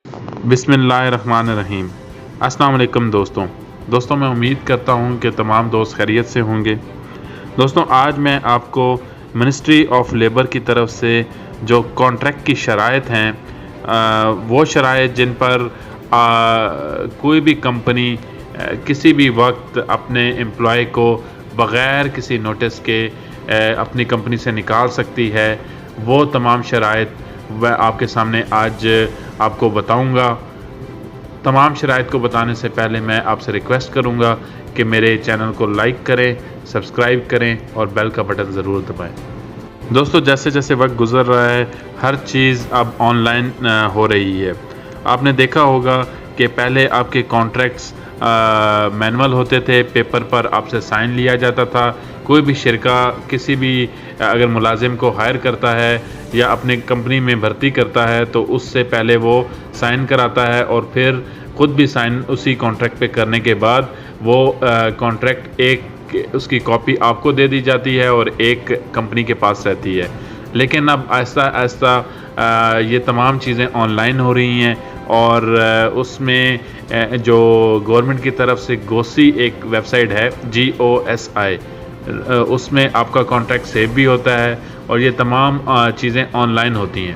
बिस्मिल्लाहिर्रहमानिर्रहीम। अस्सलाम वालेकुम दोस्तों मैं उम्मीद करता हूँ कि तमाम दोस्त खैरियत से होंगे। दोस्तों आज मैं आपको मिनिस्ट्री ऑफ लेबर की तरफ से जो कॉन्ट्रैक्ट की शराइत हैं वो शराइत जिन पर कोई भी कंपनी किसी भी वक्त अपने एम्प्लॉय को बग़ैर किसी नोटिस के अपनी कंपनी से निकाल सकती है, वो तमाम शराइत वह आपके सामने आज आपको बताऊंगा। तमाम शराइत को बताने से पहले मैं आपसे रिक्वेस्ट करूंगा कि मेरे चैनल को लाइक करें, सब्सक्राइब करें और बेल का बटन ज़रूर दबाएं। दोस्तों जैसे जैसे वक्त गुज़र रहा है हर चीज़ अब ऑनलाइन हो रही है। आपने देखा होगा कि पहले आपके कॉन्ट्रैक्ट्स मैनुअल होते थे, पेपर पर आपसे साइन लिया जाता था। कोई भी शिरका किसी भी अगर मुलाजिम को हायर करता है या अपने कंपनी में भर्ती करता है तो उससे पहले वो साइन कराता है और फिर ख़ुद भी साइन उसी कॉन्ट्रैक्ट पे करने के बाद वो कॉन्ट्रैक्ट एक उसकी कॉपी आपको दे दी जाती है और एक कंपनी के पास रहती है। लेकिन अब आहिस्ता आहिस्ता ये तमाम चीज़ें ऑनलाइन हो रही हैं और उसमें जो गवर्नमेंट की तरफ से गोसी एक वेबसाइट है GOSI, उसमें आपका कॉन्ट्रैक्ट सेव भी होता है और ये तमाम चीज़ें ऑनलाइन होती हैं।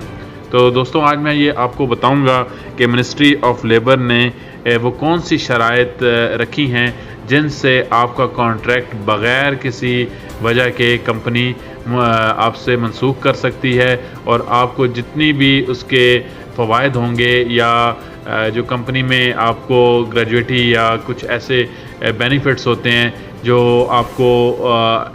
तो दोस्तों आज मैं ये आपको बताऊंगा कि मिनिस्ट्री ऑफ लेबर ने वो कौन सी शराइत रखी हैं जिनसे आपका कॉन्ट्रैक्ट बग़ैर किसी वजह के कंपनी आपसे मनसूख कर सकती है और आपको जितनी भी उसके फ़वाइद होंगे या जो कंपनी में आपको ग्रेजुएटी या कुछ ऐसे बेनिफिट्स होते हैं जो आपको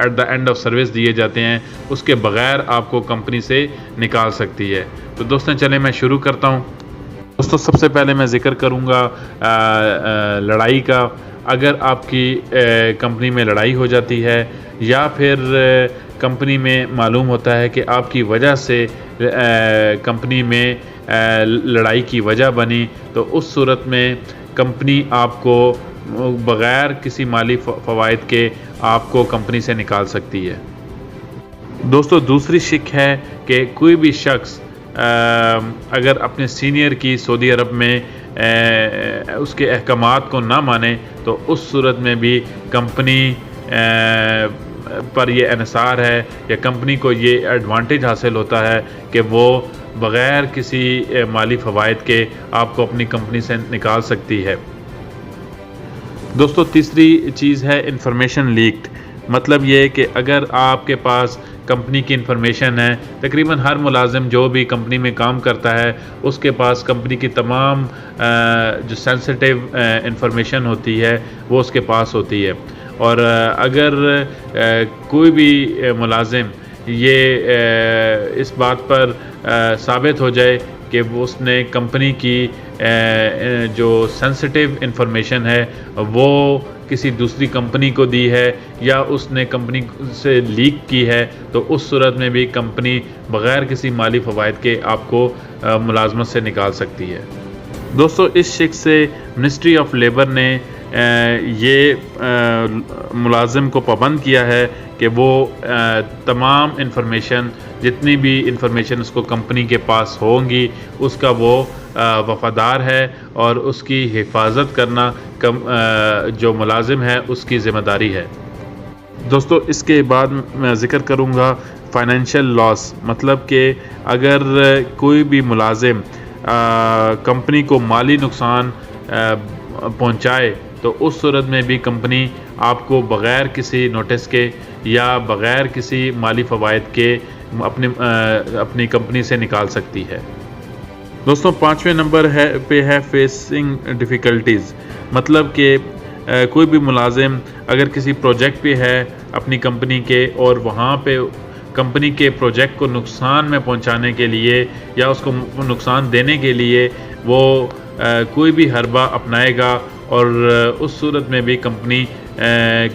at the end of service दिए जाते हैं, उसके बग़ैर आपको कंपनी से निकाल सकती है। तो दोस्तों चलें मैं शुरू करता हूँ। दोस्तों सबसे पहले मैं ज़िक्र करूँगा लड़ाई का। अगर आपकी कंपनी में लड़ाई हो जाती है या फिर कंपनी में मालूम होता है कि आपकी वजह से कंपनी में लड़ाई की वजह बनी, तो उस सूरत में कंपनी आपको बग़ैर किसी माली फ़वाइद के आपको कंपनी से निकाल सकती है। दोस्तों दूसरी शिक है कि कोई भी शख्स अगर अपने सीनियर की सऊदी अरब में उसके अहकामात को ना माने तो उस सूरत में भी कंपनी पर ये इन्हिसार है या कंपनी को ये एडवांटेज हासिल होता है कि वो बग़ैर किसी माली फ़वाइद के आपको अपनी कंपनी से निकाल सकती है। दोस्तों तीसरी चीज़ है इंफॉर्मेशन लीक्ड। मतलब ये कि अगर आपके पास कंपनी की इंफॉर्मेशन है, तकरीबन हर मुलाजिम जो भी कंपनी में काम करता है उसके पास कंपनी की तमाम जो सेंसिटिव इंफॉर्मेशन होती है वो उसके पास होती है। और अगर कोई भी मुलाजिम ये इस बात पर साबित हो जाए कि वो उसने कंपनी की जो सेंसिटिव इंफॉर्मेशन है वो किसी दूसरी कंपनी को दी है या उसने कंपनी से लीक की है, तो उस सूरत में भी कंपनी बग़ैर किसी माली फ़वाइद के आपको मुलाजमत से निकाल सकती है। दोस्तों इस शिक से मिनिस्ट्री ऑफ लेबर ने ये मुलाजिम को पाबंद किया है कि वो तमाम इंफॉर्मेशन जितनी भी इंफॉर्मेशन उसको कंपनी के पास होंगी उसका वो वफ़ादार है और उसकी हिफाजत करना जो मुलाजिम है उसकी ज़िम्मेदारी है। दोस्तों इसके बाद मैं ज़िक्र करूँगा फाइनेंशियल लॉस। मतलब कि अगर कोई भी मुलाजिम कंपनी को माली नुकसान पहुँचाए तो उस सूरत में भी कंपनी आपको बग़ैर किसी नोटिस के या बग़ैर किसी माली फ़वाइद के अपनी कंपनी से निकाल सकती है। दोस्तों पाँचवें नंबर पे है फेसिंग डिफ़िकल्टीज़। मतलब कि कोई भी मुलाजिम अगर किसी प्रोजेक्ट पे है अपनी कंपनी के और वहाँ पे कंपनी के प्रोजेक्ट को नुकसान में पहुँचाने के लिए या उसको नुकसान देने के लिए वो कोई भी हरबा अपनाएगा और उस सूरत में भी कंपनी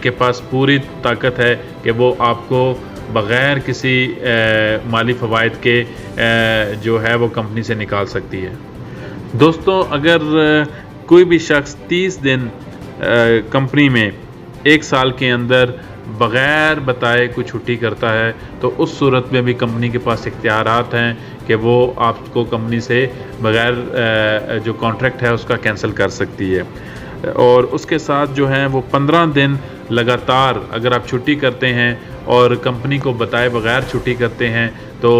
के पास पूरी ताकत है कि वो आपको बग़ैर किसी माली फ़वाइद के जो है वो कंपनी से निकाल सकती है। दोस्तों अगर कोई भी शख्स 30 दिन कंपनी में एक साल के अंदर بغیر بتائے کوئی چھٹی کرتا ہے تو اس صورت میں بھی کمپنی کے پاس اختیارات ہیں کہ وہ آپ کو کمپنی سے بغیر جو کانٹریکٹ ہے اس کا کینسل کر سکتی ہے. اور اس کے ساتھ جو ہیں وہ 15 دن لگاتار اگر آپ چھٹی کرتے ہیں اور کمپنی کو بتائے بغیر چھٹی کرتے ہیں تو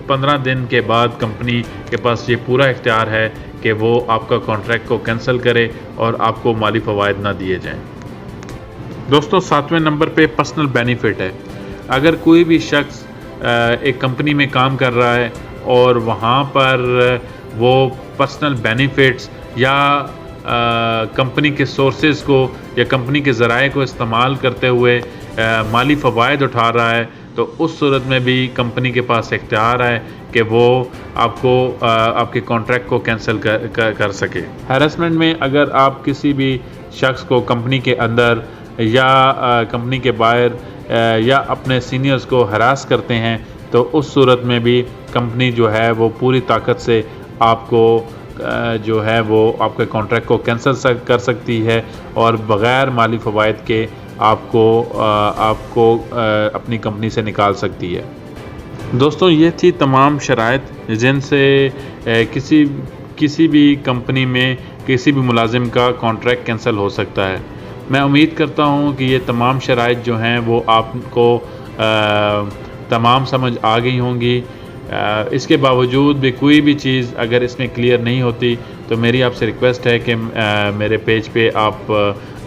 15 دن کے بعد کمپنی کے پاس یہ پورا اختیار ہے کہ وہ آپ کا کانٹریکٹ کو کینسل کرے اور آپ کو مالی فوائد نہ دیے جائیں. دوستو 7ویں نمبر پہ پرسنل بینیفٹ ہے. اگر کوئی بھی شخص ایک کمپنی میں کام کر رہا ہے اور وہاں پر وہ پرسنل بینیفٹس یا کمپنی کے سورسز کو یا کمپنی کے ذرائع کو استعمال کرتے ہوئے مالی فوائد اٹھا رہا ہے تو اس صورت میں بھی کمپنی کے پاس اختیار ہے کہ وہ آپ کو آپ کے کانٹریکٹ کو کینسل کر سکے. ہیراسمنٹ میں اگر آپ کسی بھی شخص کو کمپنی کے اندر یا کمپنی کے باہر یا اپنے سینئرز کو ہراس کرتے ہیں تو اس صورت میں بھی کمپنی جو ہے وہ پوری طاقت سے آپ کو جو ہے وہ آپ کے کانٹریکٹ کو کینسل کر سکتی ہے اور بغیر مالی فوائد کے آپ کو اپنی کمپنی سے نکال سکتی ہے. دوستوں یہ تھی تمام شرائط جن سے کسی بھی کمپنی میں کسی بھی ملازم کا کانٹریکٹ کینسل ہو سکتا ہے. میں امید کرتا ہوں کہ یہ تمام شرائط جو ہیں وہ آپ کو تمام سمجھ آ گئی ہوں گی. اس کے باوجود بھی کوئی بھی چیز اگر اس میں کلیئر نہیں ہوتی تو میری آپ سے ریکویسٹ ہے کہ میرے پیج پہ آپ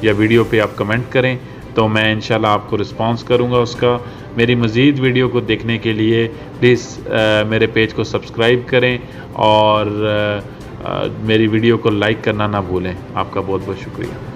یا ویڈیو پہ آپ کمنٹ کریں تو میں انشاءاللہ آپ کو رسپانس کروں گا اس کا. میری مزید ویڈیو کو دیکھنے کے لیے پلیز میرے پیج کو سبسکرائب کریں اور میری ویڈیو کو لائک کرنا نہ بھولیں. آپ کا بہت بہت شکریہ.